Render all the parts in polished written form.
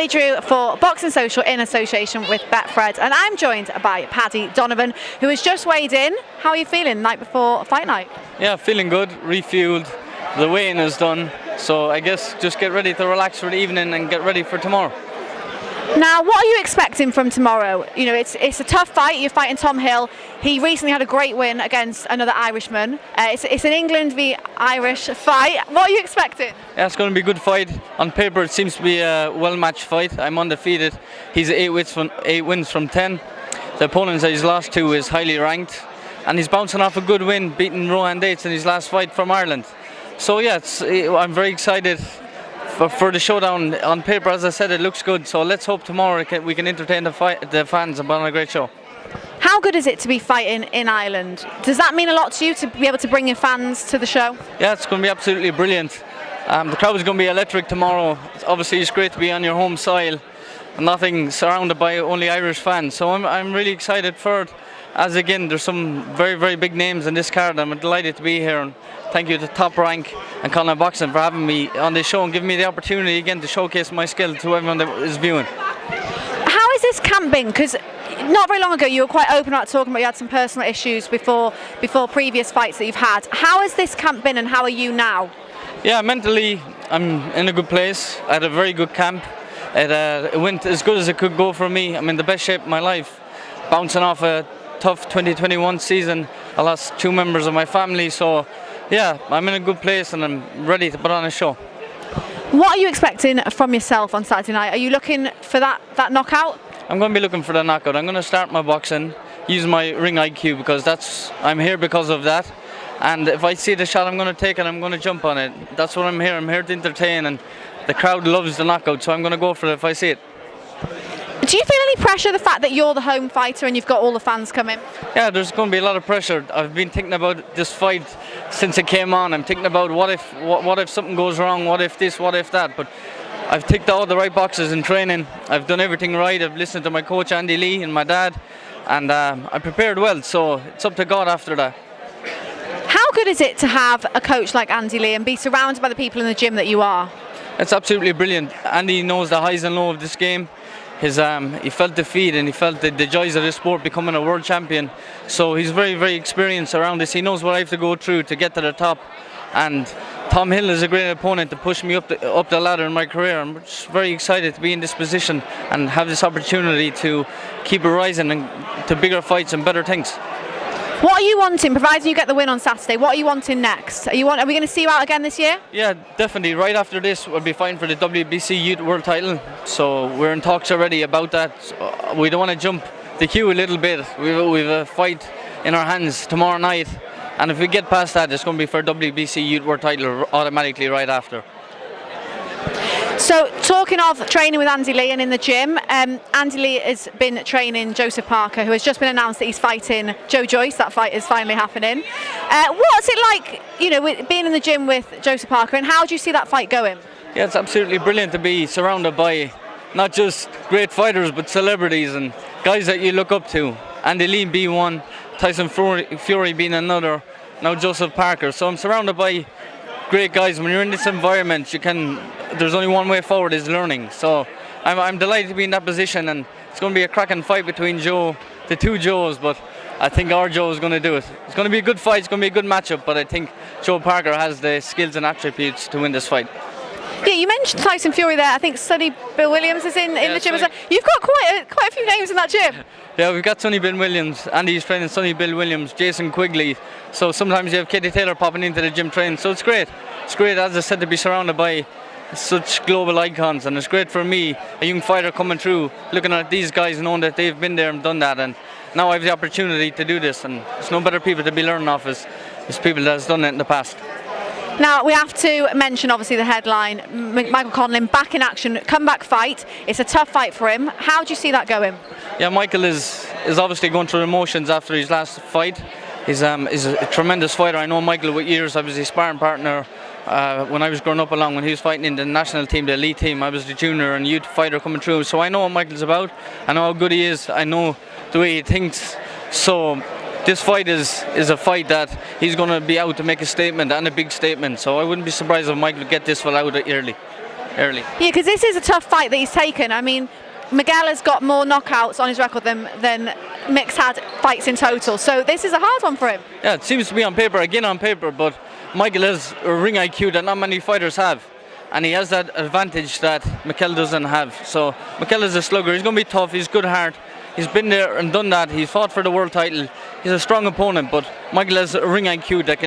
Ali Drew for Boxing Social in association with Betfred, and I'm joined by Paddy Donovan, who has just weighed in. How are you feeling the night before fight night? Yeah, feeling good, refueled. The weigh-in is done, so I guess just get ready to relax for the evening and get ready for tomorrow. Now, what are you expecting from tomorrow? You know, it's a tough fight. You're fighting Tom Hill. He recently had a great win against another Irishman. It's an England v Irish fight. What are you expecting? Yeah, it's going to be a good fight. On paper, it seems to be a well-matched fight. I'm undefeated. He's 8 wins from 10. The opponent that he's lost to is highly ranked, and he's bouncing off a good win, beating Rohan Dates in his last fight from Ireland. So yeah, I'm very excited for the showdown. On paper, as I said, it looks good. So let's hope tomorrow we can entertain the fans and put on a great show. How good is it to be fighting in Ireland? Does that mean a lot to you to be able to bring your fans to the show? Yeah, it's going to be absolutely brilliant. The crowd is going to be electric tomorrow. Obviously, it's great to be on your home soil and nothing surrounded by only Irish fans. So I'm really excited for it. As again, there's some very, very big names in this card. I'm delighted to be here, and thank you to Top Rank and Colin Boxing for having me on this show and giving me the opportunity again to showcase my skill to everyone that is viewing. How is this camp been? Because not very long ago you were quite open about talking about you had some personal issues before previous fights that you've had. How has this camp been and how are you now? Yeah, mentally I'm in a good place. I had a very good camp. It went as good as it could go for me. I'm in the best shape of my life, bouncing off a tough 2021 season. I lost 2 members of my family, so yeah, I'm in a good place and I'm ready to put on a show. What are you expecting from yourself on Saturday night? Are you looking for that knockout? I'm going to be looking for the knockout. I'm going to start my boxing, use my ring IQ, because I'm here because of that. And if I see the shot, I'm going to take it, I'm going to jump on it. That's what I'm here. I'm here to entertain, and the crowd loves the knockout, so I'm going to go for it if I see it. Do you feel any pressure, the fact that you're the home fighter and you've got all the fans coming? Yeah, there's going to be a lot of pressure. I've been thinking about this fight since it came on. I'm thinking about what if something goes wrong, what if this, what if that. But I've ticked all the right boxes in training. I've done everything right. I've listened to my coach Andy Lee and my dad, and I prepared well. So it's up to God after that. How good is it to have a coach like Andy Lee and be surrounded by the people in the gym that you are? It's absolutely brilliant. Andy knows the highs and lows of this game. He felt defeat and he felt the joys of this sport, becoming a world champion. So he's very, very experienced around this. He knows what I have to go through to get to the top. And Tom Hill is a great opponent to push me up the ladder in my career. I'm just very excited to be in this position and have this opportunity to keep it rising and to bigger fights and better things. What are you wanting, providing you get the win on Saturday? What are you wanting next? Are we going to see you out again this year? Yeah, definitely. Right after this, we'll be fighting for the WBC Youth World title. So we're in talks already about that. So we don't want to jump the queue a little bit. We've a fight in our hands tomorrow night. And if we get past that, it's going to be for WBC Youth World title automatically right after. So, talking of training with Andy Lee and in the gym, Andy Lee has been training Joseph Parker, who has just been announced that he's fighting Joe Joyce. That fight is finally happening. What's it like, being in the gym with Joseph Parker, and how do you see that fight going? Yeah, it's absolutely brilliant to be surrounded by not just great fighters, but celebrities and guys that you look up to. Andy Lee being one, Tyson Fury being another, now Joseph Parker. So I'm surrounded by great guys. When you're in this environment, there's only one way forward, is learning. So I'm delighted to be in that position, and it's going to be a cracking fight between the two Joes, but I think our Joe is going to do it. It's going to be a good fight, it's going to be a good matchup, but I think Joe Parker has the skills and attributes to win this fight. Yeah, you mentioned Tyson Fury there. I think Sonny Bill Williams is in the gym as well. You've got quite a few names in that gym. Yeah, we've got Sonny Bill Williams. Andy's training Sonny Bill Williams, Jason Quigley. So sometimes you have Katie Taylor popping into the gym training. So it's great. It's great, as I said, to be surrounded by such global icons, and it's great for me, a young fighter coming through, looking at these guys, knowing that they've been there and done that, and now I have the opportunity to do this, and there's no better people to be learning off as people that has done it in the past. Now, we have to mention, obviously, the headline, Michael Conlon back in action, comeback fight. It's a tough fight for him. How do you see that going? Yeah, Michael is obviously going through emotions after his last fight. He's a tremendous fighter. I know Michael with years. I was his sparring partner when I was growing up along, when he was fighting in the national team, the elite team. I was the junior and youth fighter coming through. So I know what Michael's about. I know how good he is. I know the way he thinks. So this fight is a fight that he's going to be out to make a statement, and a big statement. So I wouldn't be surprised if Michael would get this one out early. early. Yeah, because this is a tough fight that he's taken. I mean, Miguel has got more knockouts on his record than Mick's had fights in total. So this is a hard one for him. Yeah, it seems to be on paper, but Michael has a ring IQ that not many fighters have. And he has that advantage that Mikel doesn't have. So Mikel is a slugger. He's going to be tough. He's good heart. He's been there and done that. He's fought for the world title. He's a strong opponent, but Michael has a ring IQ that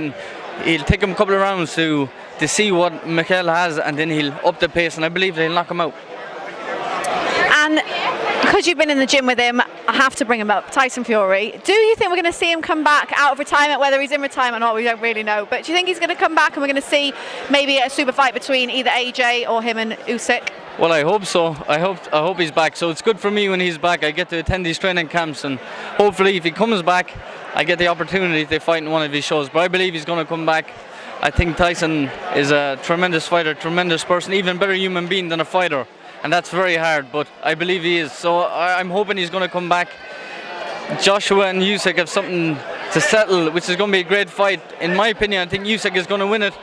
he'll take him a couple of rounds to see what Mikel has, and then he'll up the pace, and I believe he'll knock him out. And because you've been in the gym with him, I have to bring him up, Tyson Fury. Do you think we're going to see him come back out of retirement? Whether he's in retirement or not, we don't really know. But do you think he's going to come back and we're going to see maybe a super fight between either AJ or him and Usyk? Well, I hope so. I hope he's back. So it's good for me when he's back. I get to attend these training camps, and hopefully if he comes back, I get the opportunity to fight in one of his shows. But I believe he's going to come back. I think Tyson is a tremendous fighter, tremendous person, even better human being than a fighter. And that's very hard, but I believe he is. So I'm hoping he's going to come back. Joshua and Usyk have something to settle, which is going to be a great fight. In my opinion, I think Usyk is going to win it,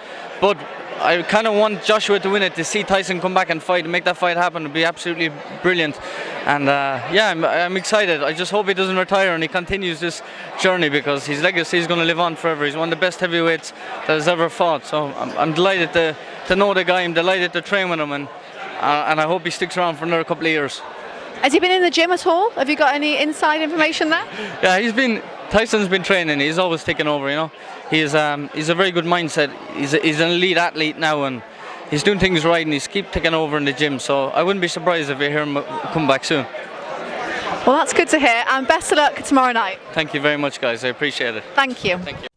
but I kind of want Joshua to win it, to see Tyson come back and fight and make that fight happen. It would be absolutely brilliant. And yeah, I'm excited. I just hope he doesn't retire and he continues this journey, because his legacy is going to live on forever. He's one of the best heavyweights that has ever fought. So I'm delighted to know the guy. I'm delighted to train with him, and I hope he sticks around for another couple of years. Has he been in the gym at all? Have you got any inside information there? Yeah, Tyson's been training. He's always taken over, you know. He's a very good mindset. He's an elite athlete now, and he's doing things right, and he's keep taking over in the gym. So I wouldn't be surprised if you hear him come back soon. Well, that's good to hear, and best of luck tomorrow night. Thank you very much, guys. I appreciate it. Thank you. Thank you.